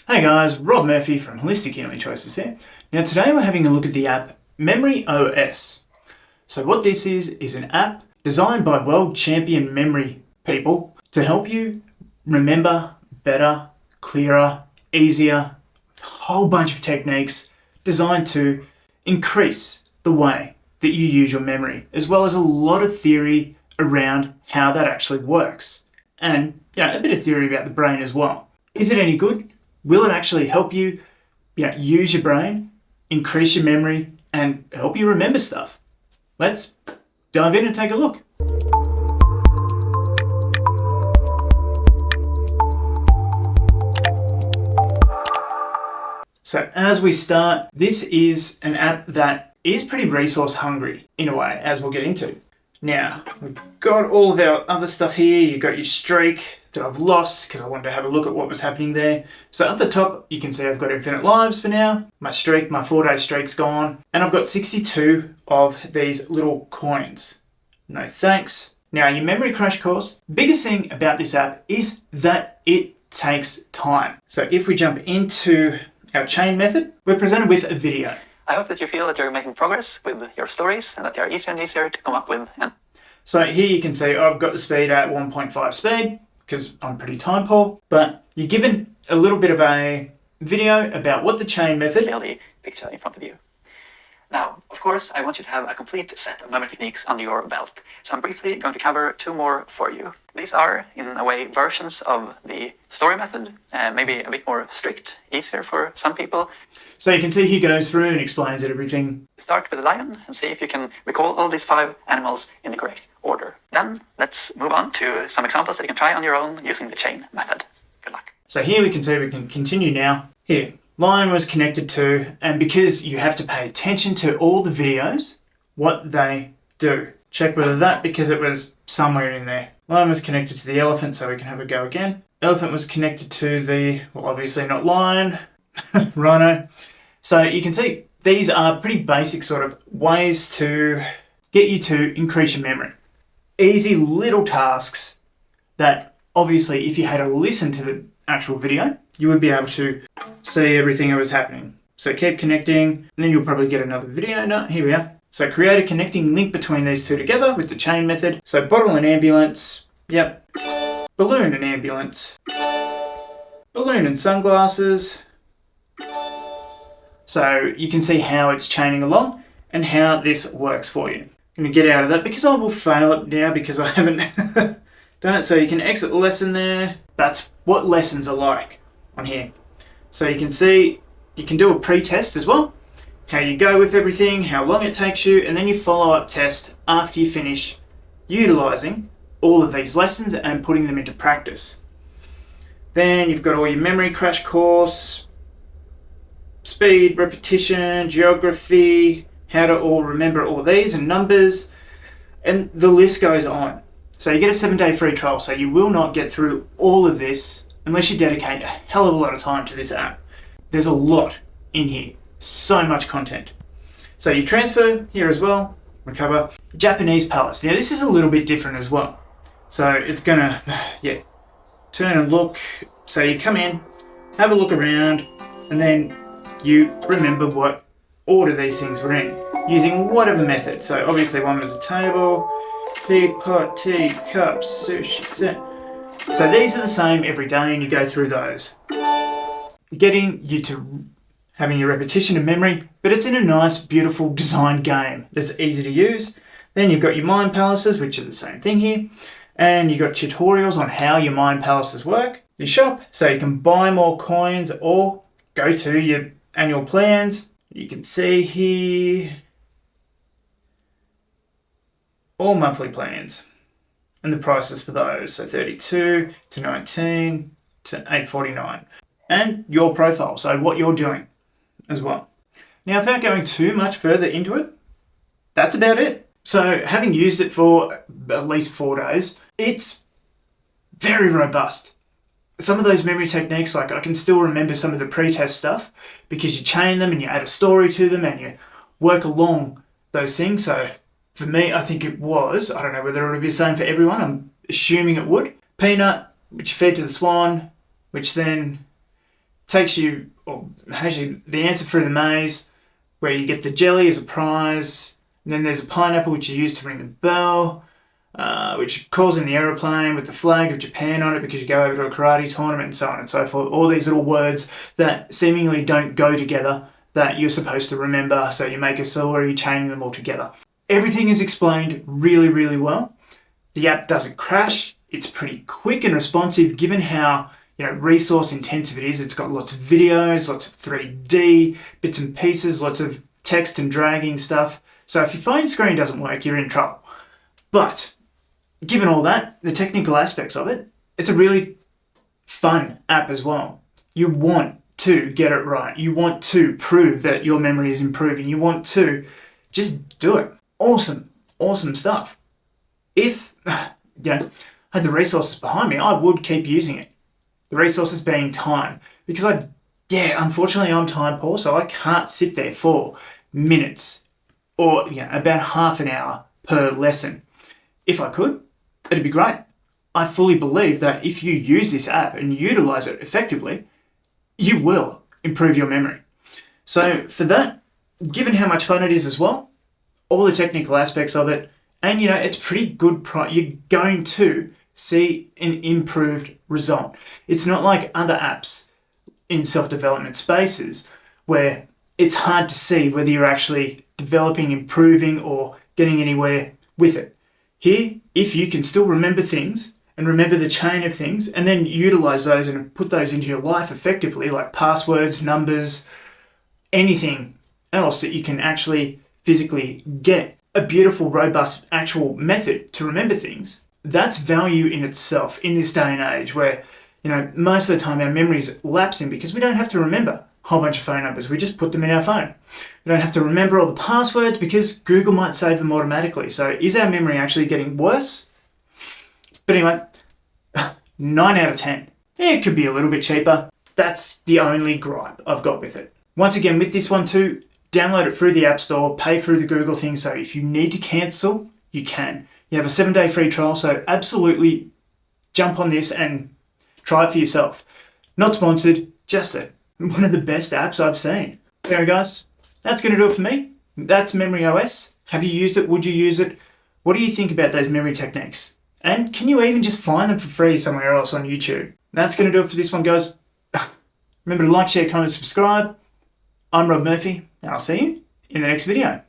Hey guys, Rob Murphy from Holistic Healing Choices here. Now today we're having a look at the app MemoryOS. So what this is an app designed by world champion memory people to help you remember better, clearer, easier, a whole bunch of techniques designed to increase the way that you use your memory, as well as a lot of theory around how that actually works. And a bit of theory about the brain as well. Is it any good? Will it actually help you, use your brain, increase your memory, and help you remember stuff? Let's dive in and take a look. So as we start, this is an app that is pretty resource hungry in a way, as we'll get into. Now, we've got all of our other stuff here. You've got your streak that I've lost because I wanted to have a look at what was happening there. So at the top, you can see I've got infinite lives for now. My 4-day streak's gone. And I've got 62 of these little coins. No thanks. Now, your memory crash course, biggest thing about this app is that it takes time. So if we jump into our chain method, we're presented with a video. I hope that you feel that you're making progress with your stories and that they are easier and easier to come up with. So here you can see I've got the speed at 1.5 speed because I'm pretty time poor, but you're given a little bit of a video about what the chain method... The picture in front of you. Now, of course, I want you to have a complete set of memory techniques under your belt. So I'm briefly going to cover 2 more for you. These are, in a way, versions of the story method, maybe a bit more strict, easier for some people. So you can see he goes through and explains everything. Start with the lion and see if you can recall all these 5 animals in the correct order. Then let's move on to some examples that you can try on your own using the chain method. Good luck. So here we can see we can continue now. Here, lion was connected to, and because you have to pay attention to all the videos, what they do. Check whether that, because it was somewhere in there. Lion was connected to the elephant, so we can have a go again. Elephant was connected to the, well, obviously not lion, rhino. So you can see these are pretty basic sort of ways to get you to increase your memory. Easy little tasks that obviously if you had to listen to the actual video, you would be able to see everything that was happening. So keep connecting, and then you'll probably get another video. No, here we are. So create a connecting link between these two together with the chain method. So bottle and ambulance, yep. Balloon and ambulance. Balloon and sunglasses. So you can see how it's chaining along and how this works for you. I'm going to get out of that because I will fail it now because I haven't done it. So you can exit the lesson there. That's what lessons are like on here. So you can see you can do a pre-test as well. How you go with everything, how long it takes you, and then you follow-up test after you finish utilising all of these lessons and putting them into practice. Then you've got all your memory crash course, speed, repetition, geography, how to all remember all these and numbers, and the list goes on. So you get a 7-day free trial, so you will not get through all of this unless you dedicate a hell of a lot of time to this app. There's a lot in here. So much content. So you transfer here as well, recover. Japanese palace. Now this is a little bit different as well. So it's gonna, turn and look. So you come in, have a look around, and then you remember what order these things were in, using whatever method. So obviously one was a table, teapot, tea, cups, sushi, set. So these are the same every day and you go through those. Getting you to having your repetition and memory, but it's in a nice, beautiful designed game that's easy to use. Then you've got your mind palaces, which are the same thing here. And you've got tutorials on how your mind palaces work. Your shop, so you can buy more coins or go to your annual plans. You can see here all monthly plans and the prices for those. So 32 to 19 to 849. And your profile, so what you're doing as well. Now, without going too much further into it, that's about it. So having used it for at least 4 days, it's very robust. Some of those memory techniques, like I can still remember some of the pre-test stuff because you chain them and you add a story to them and you work along those things. So for me, I think it was, I don't know whether it would be the same for everyone, I'm assuming it would. Peanut, which you fed to the swan, which then takes you, or has you the answer through the maze, where you get the jelly as a prize, and then there's a pineapple which you use to ring the bell, which calls in the aeroplane with the flag of Japan on it because you go over to a karate tournament and so on and so forth. All these little words that seemingly don't go together that you're supposed to remember, so you make a story chaining them all together. Everything is explained really, really well. The app doesn't crash. It's pretty quick and responsive given how resource intensive it is. It's got lots of videos, lots of 3D bits and pieces, lots of text and dragging stuff. So if your phone screen doesn't work, you're in trouble. But given all that, the technical aspects of it, it's a really fun app as well. You want to get it right. You want to prove that your memory is improving. You want to just do it. Awesome stuff. If I had the resources behind me, I would keep using it. The resources being time, because unfortunately I'm time poor, so I can't sit there for minutes or about half an hour per lesson. If I could, it'd be great. I fully believe that if you use this app and utilize it effectively, you will improve your memory. So for that, given how much fun it is as well, all the technical aspects of it, and it's pretty good you're going to see an improved result. It's not like other apps in self-development spaces where it's hard to see whether you're actually developing, improving, or getting anywhere with it. Here, if you can still remember things and remember the chain of things and then utilize those and put those into your life effectively, like passwords, numbers, anything else that you can actually physically get a beautiful, robust, actual method to remember things, that's value in itself in this day and age where, most of the time our memory is lapsing because we don't have to remember a whole bunch of phone numbers. We just put them in our phone. We don't have to remember all the passwords because Google might save them automatically. So is our memory actually getting worse? But anyway, 9 out of 10. It could be a little bit cheaper. That's the only gripe I've got with it. Once again, with this one too, download it through the App Store, pay through the Google thing, so if you need to cancel, you can. You have a 7-day free trial, so absolutely jump on this and try it for yourself. Not sponsored, just one of the best apps I've seen. There guys, that's going to do it for me. That's MemoryOS. Have you used it? Would you use it? What do you think about those memory techniques? And can you even just find them for free somewhere else on YouTube? That's going to do it for this one, guys. Remember to like, share, comment, subscribe. I'm Rob Murphy, and I'll see you in the next video.